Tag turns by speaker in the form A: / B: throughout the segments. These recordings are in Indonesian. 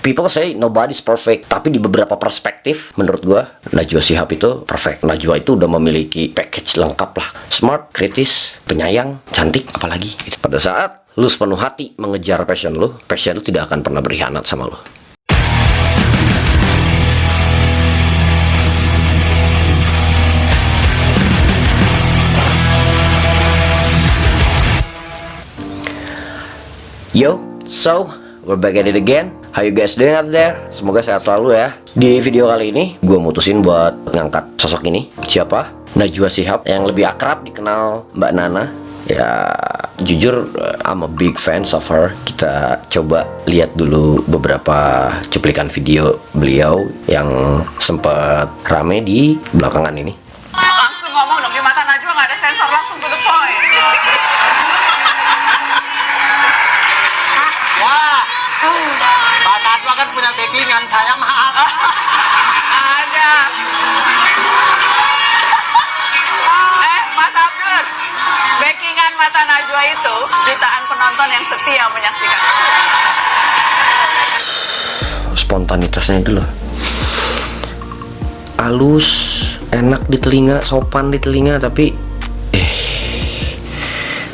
A: People say nobody's perfect, tapi di beberapa perspektif menurut gue Najwa Shihab itu perfect. Najwa itu udah memiliki package lengkap lah. Smart, kritis, penyayang, cantik, apalagi gitu. Pada saat lu sepenuh hati mengejar passion lu tidak akan pernah berkhianat sama lu. Yo, so we're back at it again. How you guys doing out there? Semoga sehat selalu ya. Di video kali ini gue mutusin buat ngangkat sosok ini. Siapa? Najwa Shihab, yang lebih akrab dikenal Mbak Nana. Ya jujur I'm a big fans of her. Kita coba lihat dulu beberapa cuplikan video beliau yang sempat rame di belakangan ini.
B: Langsung ngomong dong, di mata Najwa nggak ada sensor, langsung to the point.
C: Pak Najwa kan punya backingan, saya maaf.
B: Ada. Mas Abdur, backingan mata Najwa itu jutaan penonton yang setia menyaksikan.
A: Spontanitasnya itu loh, halus, enak di telinga, sopan di telinga, tapi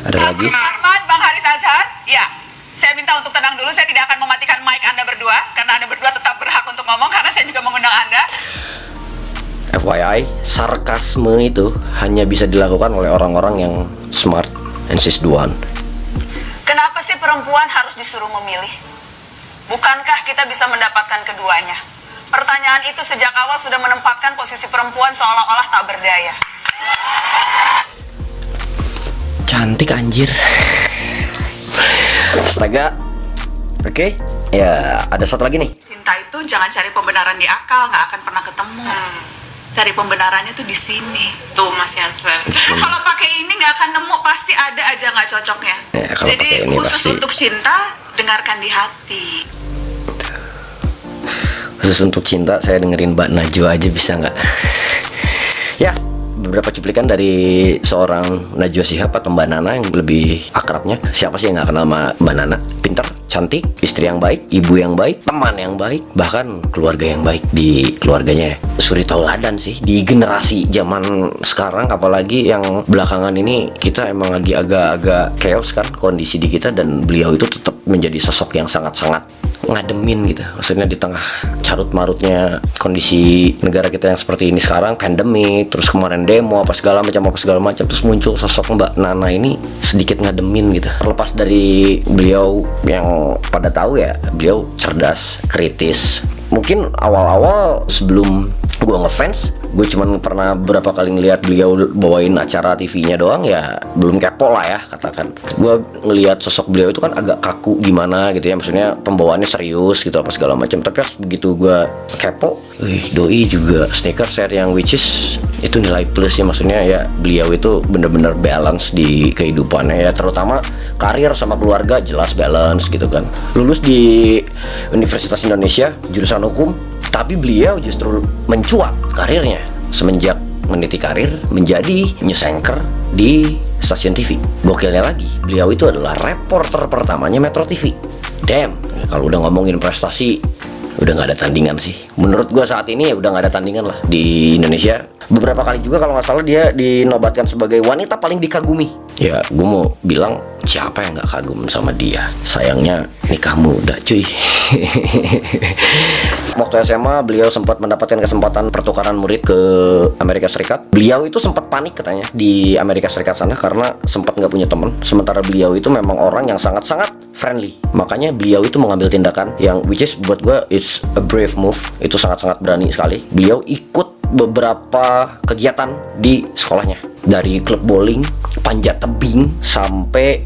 A: ada lagi.
B: Bang Haris Azhar, ya. Saya minta untuk tenang dulu, saya tidak akan mematikan mic Anda berdua, karena Anda berdua tetap berhak untuk ngomong, karena saya juga mengundang Anda.
A: FYI, sarkasme itu hanya bisa dilakukan oleh orang-orang yang smart and she's the one.
B: Kenapa sih perempuan harus disuruh memilih? Bukankah kita bisa mendapatkan keduanya? Pertanyaan itu sejak awal sudah menempatkan posisi perempuan seolah-olah tak berdaya.
A: Cantik anjir. Astaga. Oke. Ya, ada satu lagi nih.
B: Cinta itu jangan cari pembenaran di akal, nggak akan pernah ketemu. Cari pembenarannya tuh di sini. Tuh Mas Yansen. Kalau pakai ini nggak akan nemu, pasti ada aja nggak cocoknya.
A: Ya, kalau
B: jadi
A: pakai ini
B: khusus
A: pasti.
B: untuk cinta, dengarkan di hati.
A: Khusus untuk cinta, saya dengerin Mbak Najwa aja bisa nggak? Ya, beberapa cuplikan dari seorang Najwa Shihab atau Mbak Nana yang lebih akrabnya. Siapa sih yang nggak kenal sama Mbak Nana? Pintar, cantik, istri yang baik, ibu yang baik, teman yang baik, bahkan keluarga yang baik di keluarganya. Suri tauladan sih di generasi zaman sekarang, apalagi yang belakangan ini kita emang lagi agak-agak chaos kan kondisi di kita, dan beliau itu tetap menjadi sosok yang sangat-sangat ngademin gitu. Maksudnya di tengah carut marutnya kondisi negara kita yang seperti ini sekarang, pandemik, terus kemarin demo apa segala macam, terus muncul sosok Mbak Nana ini sedikit ngademin gitu. Terlepas dari beliau yang pada tahu ya, beliau cerdas, kritis. Mungkin awal-awal sebelum gue ngefans, gue cuman pernah beberapa kali ngeliat beliau bawain acara TV-nya doang, ya belum kepo lah ya katakan. Gue ngeliat sosok beliau itu kan agak kaku gimana gitu ya, maksudnya pembawaannya serius gitu apa segala macam. Tapi pas begitu gue kepo, doi juga sneakerhead yang which is itu nilai plus ya, maksudnya ya beliau itu bener-bener balance di kehidupannya ya, terutama karir sama keluarga jelas balance gitu kan. Lulus di Universitas Indonesia jurusan hukum, tapi beliau justru mencuat karirnya semenjak meniti karir menjadi news anchor di stasiun TV. Gokilnya lagi, beliau itu adalah reporter pertamanya Metro TV. Damn, kalau udah ngomongin prestasi, udah nggak ada tandingan sih. Menurut gua saat ini ya udah nggak ada tandingan lah di Indonesia. Beberapa kali juga kalau nggak salah dia dinobatkan sebagai wanita paling dikagumi. Ya, gue mau bilang siapa yang nggak kagum sama dia. Sayangnya nikah muda cuy. Waktu SMA beliau sempat mendapatkan kesempatan pertukaran murid ke Amerika Serikat. Beliau itu sempat panik katanya di Amerika Serikat sana karena sempat nggak punya teman. Sementara beliau itu memang orang yang sangat-sangat friendly. Makanya beliau itu mengambil tindakan yang which is buat gue it's a brave move. Itu sangat-sangat berani sekali. Beliau ikut beberapa kegiatan di sekolahnya, dari klub bowling, panjat tebing, sampai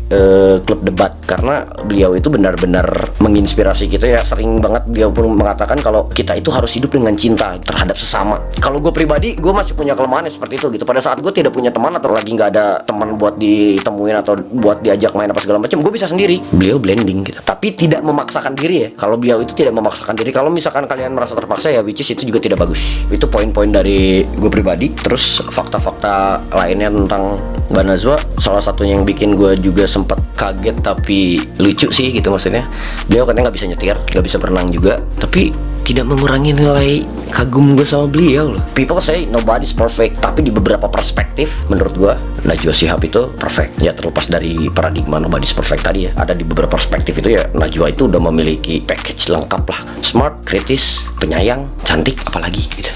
A: klub debat. Karena beliau itu benar-benar menginspirasi kita ya. Sering banget beliau pun mengatakan kalau kita itu harus hidup dengan cinta terhadap sesama. Kalau gue pribadi, gue masih punya kelemahan seperti itu gitu. Pada saat gue tidak punya teman atau lagi nggak ada teman buat ditemuin atau buat diajak main apa segala macam, gue bisa sendiri. Beliau blending gitu, tapi tidak memaksakan diri ya. Kalau beliau itu tidak memaksakan diri. Kalau misalkan kalian merasa terpaksa ya, which is itu juga tidak bagus. Itu poin-poin dari gue pribadi. Terus fakta-fakta lain lainnya tentang Mbak Najwa. Salah satunya yang bikin gue juga sempat kaget tapi lucu sih gitu, maksudnya beliau katanya nggak bisa nyetir, nggak bisa berenang juga, tapi tidak mengurangi nilai kagum gue sama beliau loh. People say nobody's perfect, tapi di beberapa perspektif menurut gue Najwa Shihab itu perfect. Ya terlepas dari paradigma nobody's perfect tadi ya, ada di beberapa perspektif itu ya Najwa itu udah memiliki package lengkap lah. Smart, kritis, penyayang, cantik, apalagi gitu.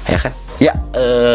A: Ya kan? Ya,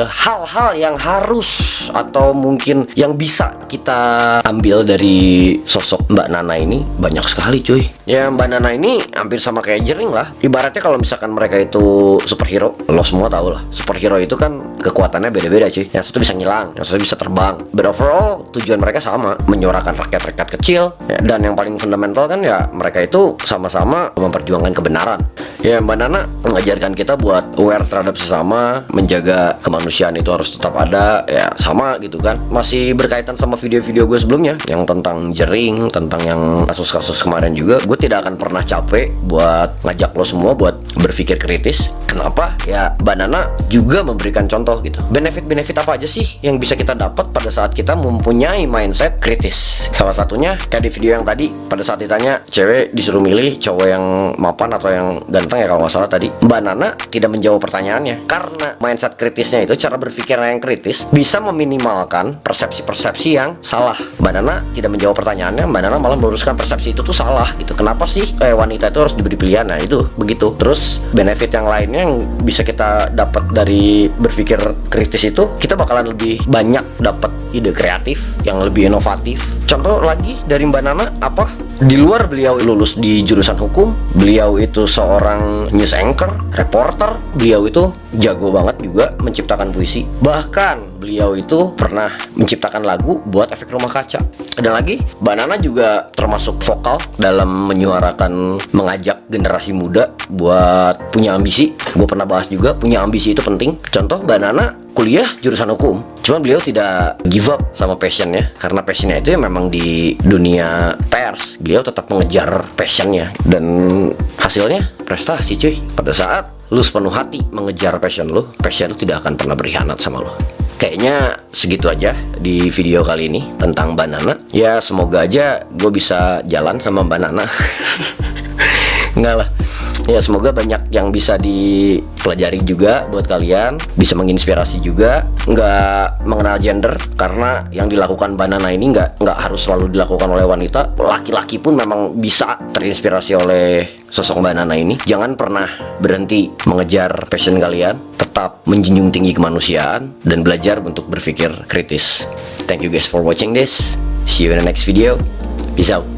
A: hal-hal yang harus atau mungkin yang bisa kita ambil dari sosok Mbak Nana ini banyak sekali cuy. Ya Mbak Nana ini hampir sama kayak Jering lah. Ibaratnya kalau misalkan mereka itu superhero, lo semua tahu lah, superhero itu kan kekuatannya beda-beda cuy. Yang satu bisa ngilang, yang satu bisa terbang. But overall tujuan mereka sama, menyuarakan rakyat-rakyat kecil ya. Dan yang paling fundamental kan ya mereka itu sama-sama memperjuangkan kebenaran. Ya Mbak Nana mengajarkan kita buat aware terhadap sesama, menjaga kemanusiaan itu harus tetap ada ya, sama gitu kan. Masih berkaitan sama video-video gue sebelumnya yang tentang Jering, tentang yang kasus-kasus kemarin juga, gue tidak akan pernah capek buat ngajak lo semua buat berpikir kritis. Kenapa? Ya Mbak Nana juga memberikan contoh gitu. Benefit-benefit apa aja sih yang bisa kita dapat pada saat kita mempunyai mindset kritis. Salah satunya kayak di video yang tadi, pada saat ditanya cewek disuruh milih cowok yang mapan atau yang ganteng ya kalau nggak salah tadi, Mbak Nana tidak menjawab pertanyaannya karena mindset kritisnya itu, cara berpikir yang kritis bisa meminimalkan persepsi-persepsi yang salah. Mbak Nana tidak menjawab pertanyaannya, Mbak Nana malah meluruskan persepsi itu tuh salah gitu. Kenapa sih wanita itu harus diberi pilihan? Nah itu begitu. Terus benefit yang lainnya yang bisa kita dapat dari berpikir kritis itu, kita bakalan lebih banyak dapat ide kreatif yang lebih inovatif. Contoh lagi dari Mbak Nana apa? Di luar beliau lulus di jurusan hukum, beliau itu seorang news anchor, reporter, beliau itu jago banget juga menciptakan puisi. Bahkan beliau itu pernah menciptakan lagu buat Efek Rumah Kaca. Dan lagi, Mbak Nana juga termasuk vokal dalam menyuarakan, mengajak generasi muda buat punya ambisi. Gue pernah bahas juga, punya ambisi itu penting. Contoh Mbak Nana kuliah jurusan hukum, cuman beliau tidak give up sama passionnya, karena passionnya itu ya memang di dunia pers. Beliau tetap mengejar passionnya dan hasilnya prestasi cuy. Pada saat lu sepenuh hati mengejar passion lu tidak akan pernah berkhianat sama lu. Kayaknya segitu aja di video kali ini tentang Mbak Nana. Ya semoga aja gue bisa jalan sama Mbak Nana. Enggak lah. Ya semoga banyak yang bisa dipelajari juga buat kalian, bisa menginspirasi juga. Nggak mengenal gender, karena yang dilakukan Mbak Nana ini nggak harus selalu dilakukan oleh wanita. Laki-laki pun memang bisa terinspirasi oleh sosok Mbak Nana ini. Jangan pernah berhenti mengejar passion kalian, tetap menjunjung tinggi kemanusiaan dan belajar untuk berpikir kritis. Thank you guys for watching this. See you in the next video. Peace out.